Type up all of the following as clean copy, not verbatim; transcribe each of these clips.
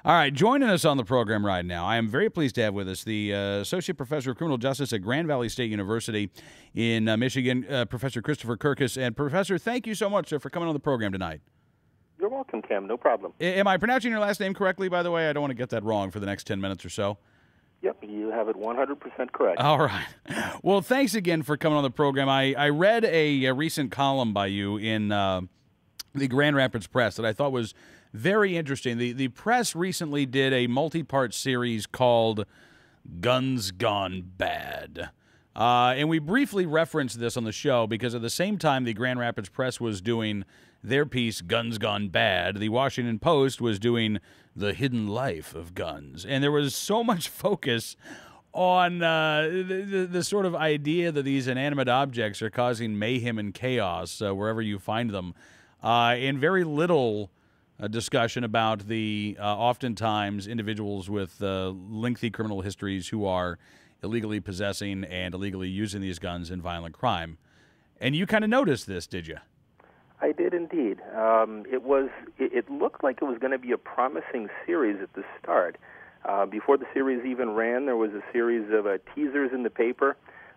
All right, joining us on the program right now, I am very pleased to have with us the Associate Professor of Criminal Justice at Grand Valley State University in Michigan, Professor Christopher Kirkus. And Professor, thank you so much for coming on the program tonight. You're welcome, Cam. No problem. Am I pronouncing your last name correctly, by the way? I don't want to get that wrong for the next 10 minutes or so. Yep, you have it 100% correct. All right. Well, thanks again for coming on the program. I read a recent column by you in the Grand Rapids Press that I thought was very interesting. The press recently did a multi-part series called Guns Gone Bad. And we briefly referenced this on the show because at the same time the Grand Rapids Press was doing their piece, Guns Gone Bad, the Washington Post was doing The Hidden Life of Guns. And there was so much focus on the sort of idea that these inanimate objects are causing mayhem and chaos wherever you find them, and very little discussion about the oftentimes individuals with lengthy criminal histories who are illegally possessing and illegally using these guns in violent crime. And you kind of noticed this, did you? I did indeed. It looked like it was going to be a promising series at the start. Before the series even ran, there was a series of teasers in the paper,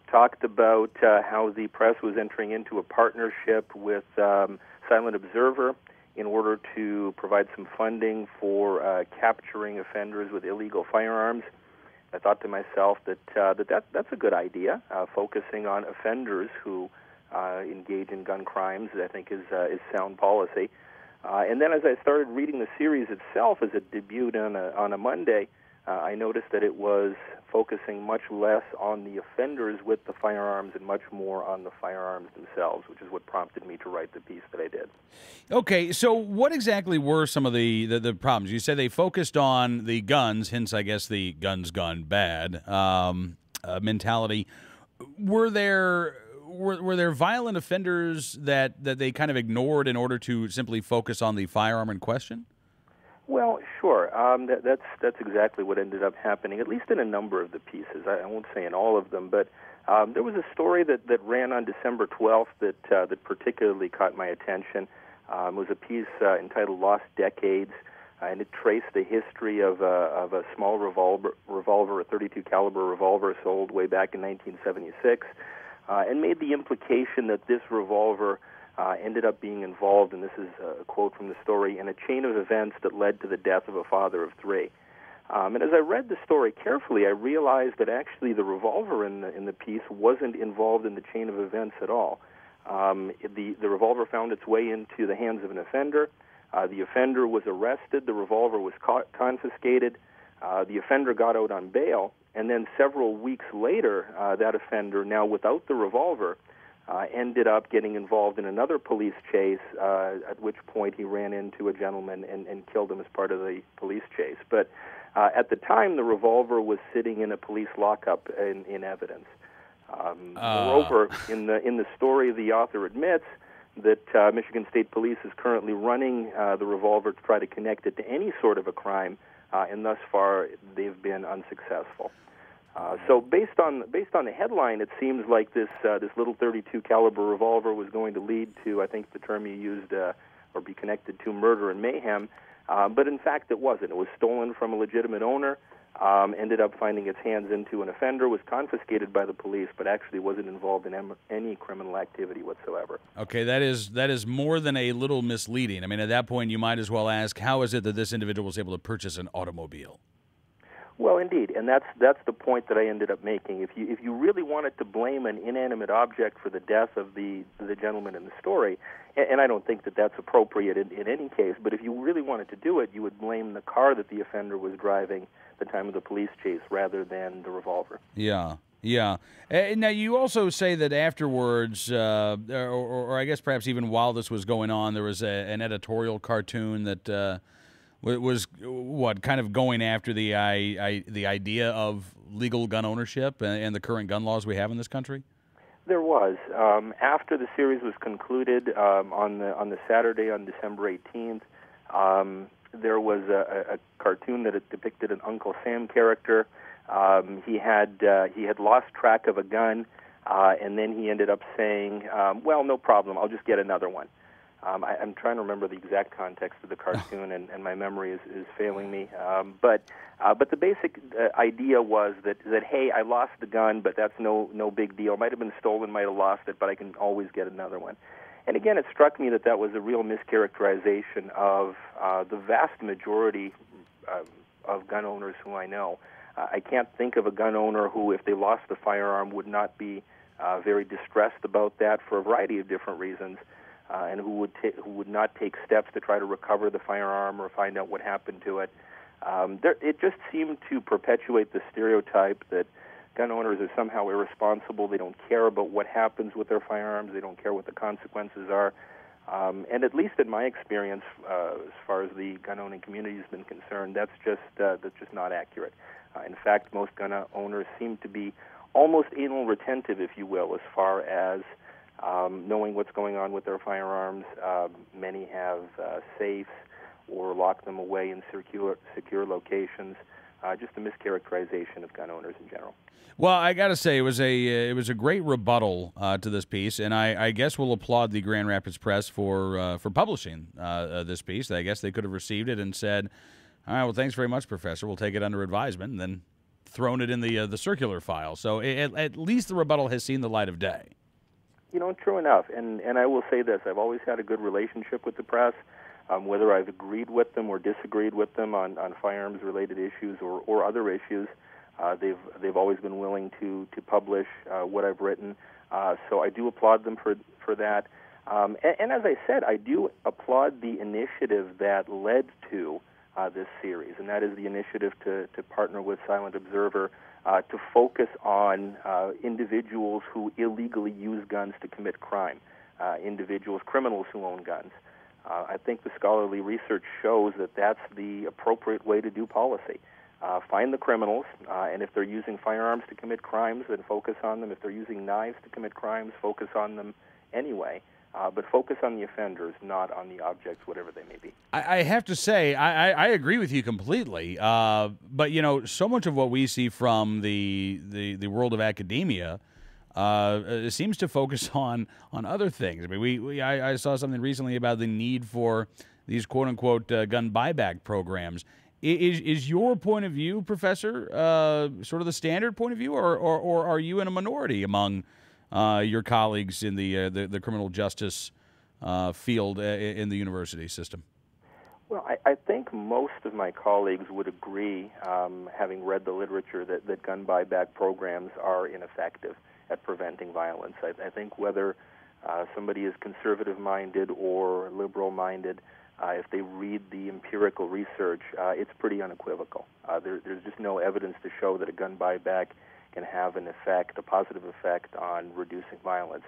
talked about how the press was entering into a partnership with Silent Observer in order to provide some funding for capturing offenders with illegal firearms. I thought to myself that's a good idea, focusing on offenders who engage in gun crimes. I think is sound policy. And then as I started reading the series itself as it debuted on a Monday, I noticed that it was focusing much less on the offenders with the firearms and much more on the firearms themselves, which is what prompted me to write the piece that I did. Okay, so what exactly were some of the problems? You said they focused on the guns, hence I guess the guns gone bad mentality. Were there violent offenders that they kind of ignored in order to simply focus on the firearm in question? Well, sure. That's exactly what ended up happening, at least in a number of the pieces. I won't say in all of them, but there was a story that ran on December 12th that particularly caught my attention. It was a piece entitled "Lost Decades," and it traced the history of a small revolver, a .32 caliber revolver sold way back in 1976, and made the implication that this revolver ended up being involved, and this is a quote from the story, in a chain of events that led to the death of a father of three. And as I read the story carefully, I realized that actually the revolver in the piece wasn't involved in the chain of events at all. The revolver found its way into the hands of an offender. The offender was arrested. The revolver was confiscated. The offender got out on bail, and then several weeks later, that offender, now without the revolver, ended up getting involved in another police chase, at which point he ran into a gentleman and killed him as part of the police chase. But at the time, the revolver was sitting in a police lockup in evidence. Moreover, in the story, the author admits that Michigan State Police is currently running the revolver to try to connect it to any sort of a crime, and thus far they've been unsuccessful. So based on the headline, it seems like this little .32 caliber revolver was going to lead to, I think the term you used, or be connected to murder and mayhem, but in fact it wasn't. It was stolen from a legitimate owner, ended up finding its hands into an offender, was confiscated by the police, but actually wasn't involved in any criminal activity whatsoever. Okay, that is more than a little misleading. I mean, at that point, you might as well ask, how is it that this individual was able to purchase an automobile? Well, indeed, and that's the point that I ended up making. If you really wanted to blame an inanimate object for the death of the gentleman in the story, and I don't think that that's appropriate in any case, but if you really wanted to do it, you would blame the car that the offender was driving at the time of the police chase rather than the revolver. Yeah. Yeah. Now, you also say that afterwards, or I guess perhaps even while this was going on, there was an editorial cartoon that was kind of going after the idea of legal gun ownership and the current gun laws we have in this country? There was. After the series was concluded on the Saturday on December 18th, there was a cartoon that depicted an Uncle Sam character. He had lost track of a gun, and then he ended up saying, "Well, no problem. I'll just get another one." I'm trying to remember the exact context of the cartoon, and my memory is failing me. But the basic idea was that hey, I lost the gun, but that's no big deal. Might have been stolen, might have lost it, but I can always get another one. And again, it struck me that was a real mischaracterization of the vast majority of gun owners who I know. I can't think of a gun owner who, if they lost the firearm, would not be very distressed about that for a variety of different reasons, and who would not take steps to try to recover the firearm or find out what happened to it. It just seemed to perpetuate the stereotype that gun owners are somehow irresponsible. They don't care about what happens with their firearms. They don't care what the consequences are. And at least in my experience, as far as the gun-owning community has been concerned, that's just not accurate. In fact, most gun owners seem to be almost anal retentive, if you will, as far as knowing what's going on with their firearms. Many have safes or lock them away in secure locations. Just a mischaracterization of gun owners in general. Well, I got to say, it was a great rebuttal to this piece, and I guess we'll applaud the Grand Rapids Press for publishing this piece. I guess they could have received it and said, "All right, well, thanks very much, Professor. We'll take it under advisement," and then thrown it in the circular file. So at least the rebuttal has seen the light of day. True enough. And I will say this: I've always had a good relationship with the press. Whether I've agreed with them or disagreed with them on firearms-related issues or other issues, they've always been willing to publish what I've written. So I do applaud them for that. And as I said, I do applaud the initiative that led to this series, and that is the initiative to partner with Silent Observer to focus on individuals who illegally use guns to commit crime, criminals who own guns. I think the scholarly research shows that that's the appropriate way to do policy. Find the criminals, and if they're using firearms to commit crimes, then focus on them. If they're using knives to commit crimes, focus on them anyway. But focus on the offenders, not on the objects, whatever they may be. I have to say, I agree with you completely. But, so much of what we see from the world of academia seems to focus on other things. I mean, I saw something recently about the need for these quote-unquote gun buyback programs. Is your point of view, Professor, sort of the standard point of view, or are you in a minority among your colleagues in the criminal justice field in the university system? Well, I think most of my colleagues would agree, having read the literature, that gun buyback programs are ineffective at preventing violence. I think whether somebody is conservative-minded or liberal-minded, if they read the empirical research, it's pretty unequivocal. There's just no evidence to show that a gun buyback can have a positive effect on reducing violence.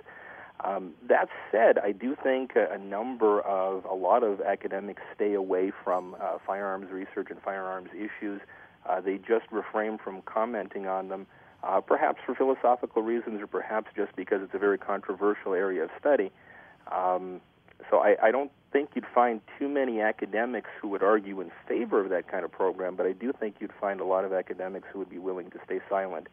That said, I do think a lot of academics stay away from firearms research and firearms issues. They just refrain from commenting on them, perhaps for philosophical reasons or perhaps just because it's a very controversial area of study. So I don't think you'd find too many academics who would argue in favor of that kind of program, but I do think you'd find a lot of academics who would be willing to stay silent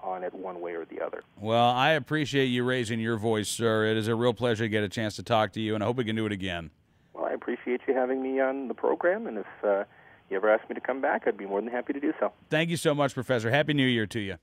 on it one way or the other. Well, I appreciate you raising your voice, sir. It is a real pleasure to get a chance to talk to you, and I hope we can do it again. Well, I appreciate you having me on the program, and if you ever ask me to come back, I'd be more than happy to do so. Thank you so much, Professor. Happy New Year to you.